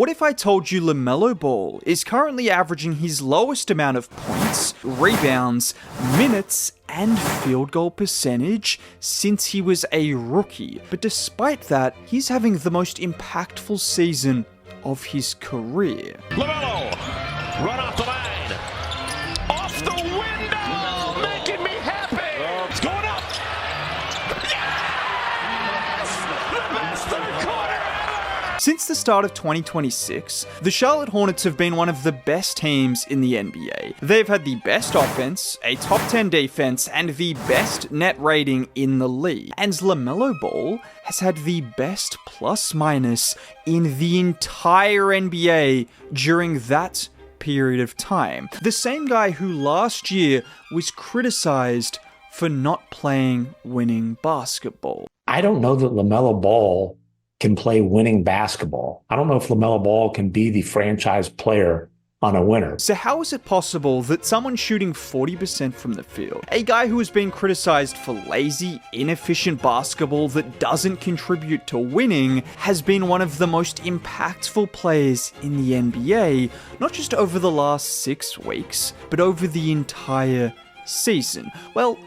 What if I told you Lamelo Ball is currently averaging his lowest amount of points, rebounds, minutes, and field goal percentage since he was a rookie, but despite that, he's having the most impactful season of his career. Lamelo, run off the line, off the window, making me happy. It's going up. Yes! The best third quarter ever! Since the start of 2026, the Charlotte Hornets have been one of the best teams in the NBA. They've had the best offense, a top 10 defense, and the best net rating in the league. And Lamelo Ball has had the best plus-minus in the entire NBA during that period of time. The same guy who last year was criticized for not playing winning basketball. I don't know that LaMelo Ball can play winning basketball. I don't know if LaMelo Ball can be the franchise player on a winner. So how is it possible that someone shooting 40% from the field, a guy who has been criticized for lazy, inefficient basketball that doesn't contribute to winning, has been one of the most impactful players in the NBA, not just over the last 6 weeks, but over the entire season? Well,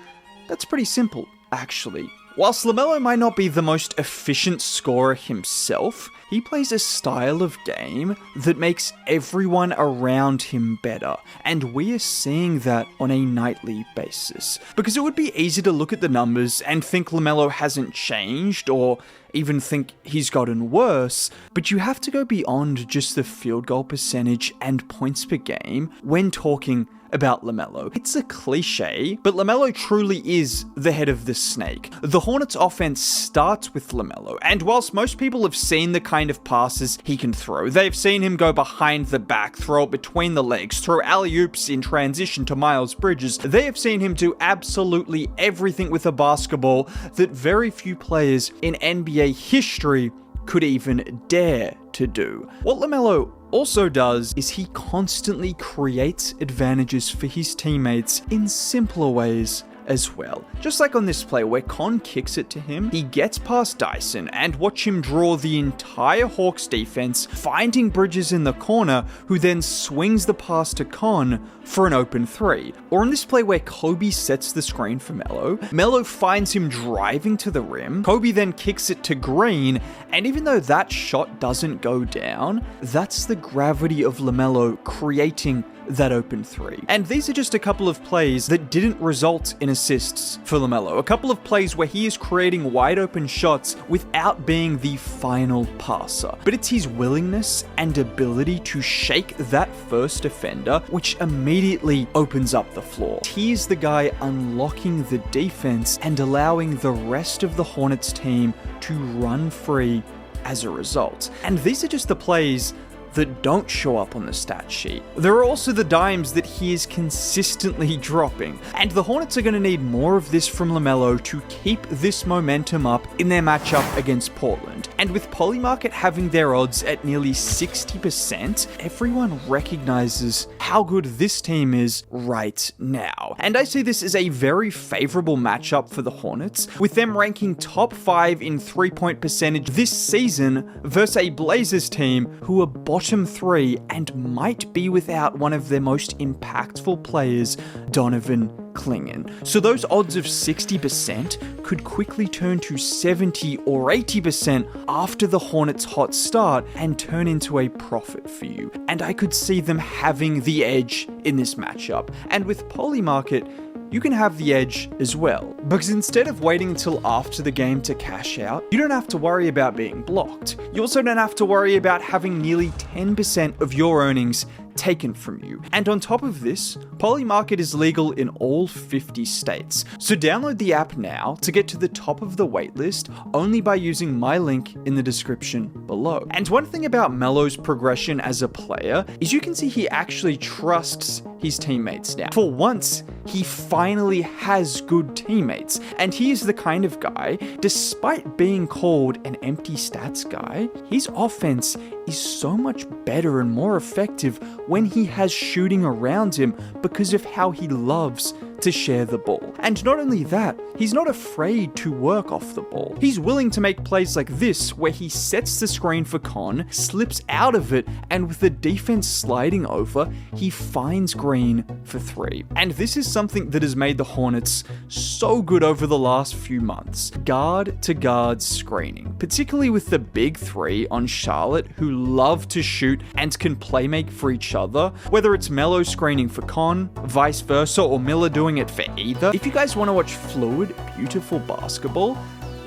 that's pretty simple, actually. Whilst Lamelo might not be the most efficient scorer himself, he plays a style of game that makes everyone around him better, and we are seeing that on a nightly basis. Because it would be easy to look at the numbers and think Lamelo hasn't changed, or even think he's gotten worse, but you have to go beyond just the field goal percentage and points per game when talking about Lamelo. It's a cliche, but Lamelo truly is the head of the snake. The Hornets offense starts with Lamelo, and whilst most people have seen the kind of passes he can throw, they've seen him go behind the back, throw it between the legs, throw alley-oops in transition to Miles Bridges, they have seen him do absolutely everything with a basketball that very few players in NBA history could even dare to do. What Lamelo also does is he constantly creates advantages for his teammates in simpler ways as well. Just like on this play where Con kicks it to him, he gets past Dyson, and watch him draw the entire Hawks defense, finding Bridges in the corner, who then swings the pass to Con for an open 3. Or in this play where Kobe sets the screen for Melo, Melo finds him driving to the rim, Kobe then kicks it to Green, and even though that shot doesn't go down, that's the gravity of Lamelo creating that open 3. And these are just a couple of plays that didn't result in assists for Lamelo. A couple of plays where he is creating wide open shots without being the final passer. But it's his willingness and ability to shake that first defender which immediately opens up the floor. He is the guy unlocking the defense and allowing the rest of the Hornets team to run free as a result. And these are just the plays that don't show up on the stat sheet. There are also the dimes that he is consistently dropping, and the Hornets are going to need more of this from Lamelo to keep this momentum up in their matchup against Portland. And with Polymarket having their odds at nearly 60%, everyone recognizes how good this team is right now. And I see this as a very favorable matchup for the Hornets, with them ranking top 5 in 3-point percentage this season versus a Blazers team who are bottom 3 and might be without one of their most impactful players, Donovan Clingan. So those odds of 60% could quickly turn to 70 or 80% after the Hornets' hot start and turn into a profit for you. And I could see them having the edge in this matchup. And with Polymarket, you can have the edge as well. Because instead of waiting until after the game to cash out, you don't have to worry about being blocked. You also don't have to worry about having nearly 10% of your earnings taken from you. And on top of this, Polymarket is legal in all 50 states. So download the app now to get to the top of the waitlist only by using my link in the description below. And one thing about Melo's progression as a player is you can see he actually trusts his teammates now. For once, he finally has good teammates, and he is the kind of guy, despite being called an empty stats guy, his offense is so much better and more effective when he has shooting around him because of how he loves to share the ball. And not only that, he's not afraid to work off the ball. He's willing to make plays like this, where he sets the screen for Con, slips out of it, and with the defense sliding over, he finds Green for 3. And this is something that has made the Hornets so good over the last few months. Guard to guard screening, particularly with the big 3 on Charlotte, who love to shoot and can play make for each other, whether it's Melo screening for Con, vice versa, or Miller doing it for either. If you guys want to watch fluid, beautiful basketball,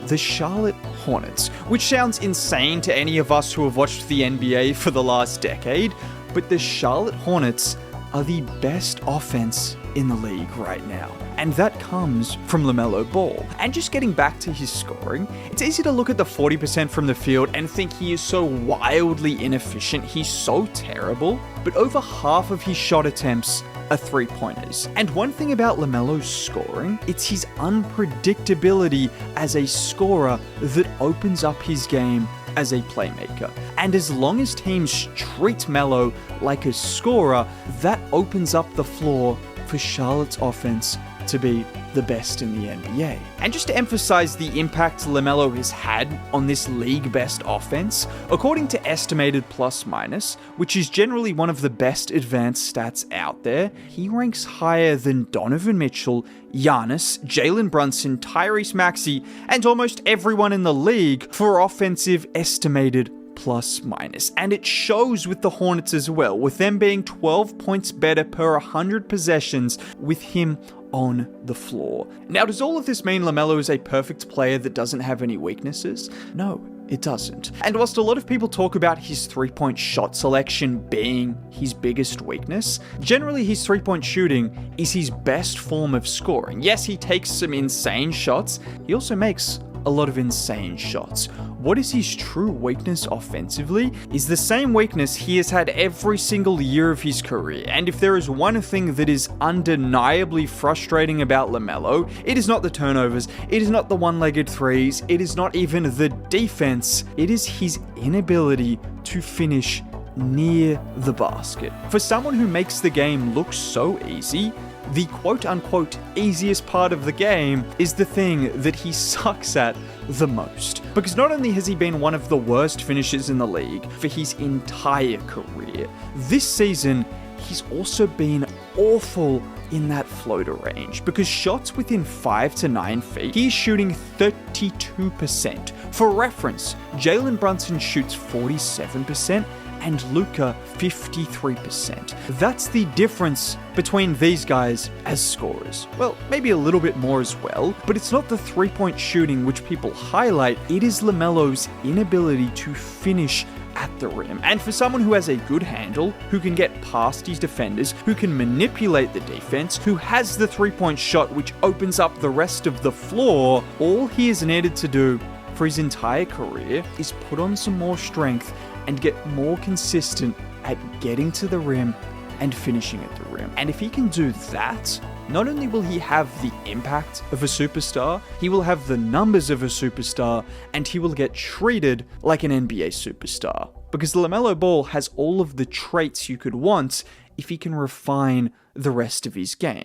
the Charlotte Hornets, which sounds insane to any of us who have watched the NBA for the last decade, but the Charlotte Hornets are the best offense in the league right now. And that comes from Lamelo Ball. And just getting back to his scoring, it's easy to look at the 40% from the field and think he is so wildly inefficient, he's so terrible, but over half of his shot attempts are 3-pointers. And one thing about Lamelo's scoring, it's his unpredictability as a scorer that opens up his game as a playmaker. And as long as teams treat Melo like a scorer, that opens up the floor for Charlotte's offense to be the best in the NBA. And just to emphasize the impact Lamelo has had on this league best offense, according to estimated plus minus, which is generally one of the best advanced stats out there, he ranks higher than Donovan Mitchell, Giannis, Jalen Brunson, Tyrese Maxey, and almost everyone in the league for offensive estimated plus minus. And it shows with the Hornets as well, with them being 12 points better per 100 possessions with him on the floor. Now, does all of this mean Lamelo is a perfect player that doesn't have any weaknesses? No, it doesn't. And whilst a lot of people talk about his 3-point shot selection being his biggest weakness, generally his 3-point shooting is his best form of scoring. Yes, he takes some insane shots, he also makes a lot of insane shots. What is his true weakness offensively is the same weakness he has had every single year of his career. And if there is one thing that is undeniably frustrating about Lamelo, it is not the turnovers, it is not the one-legged threes, it is not even the defense, it is his inability to finish near the basket. For someone who makes the game look so easy, the quote-unquote easiest part of the game is the thing that he sucks at the most. Because not only has he been one of the worst finishers in the league for his entire career, this season he's also been awful in that floater range, because shots within 5 to 9 feet, he's shooting 32%. For reference, Jalen Brunson shoots 47%, and Luka 53%. That's the difference between these guys as scorers. Well, maybe a little bit more as well, but it's not the 3-point shooting which people highlight, it is Lamelo's inability to finish at the rim. And for someone who has a good handle, who can get past his defenders, who can manipulate the defense, who has the 3-point shot which opens up the rest of the floor, all he has needed to do for his entire career is put on some more strength and get more consistent at getting to the rim and finishing at the rim. And if he can do that, not only will he have the impact of a superstar, he will have the numbers of a superstar, and he will get treated like an NBA superstar. Because Lamelo Ball has all of the traits you could want if he can refine the rest of his game.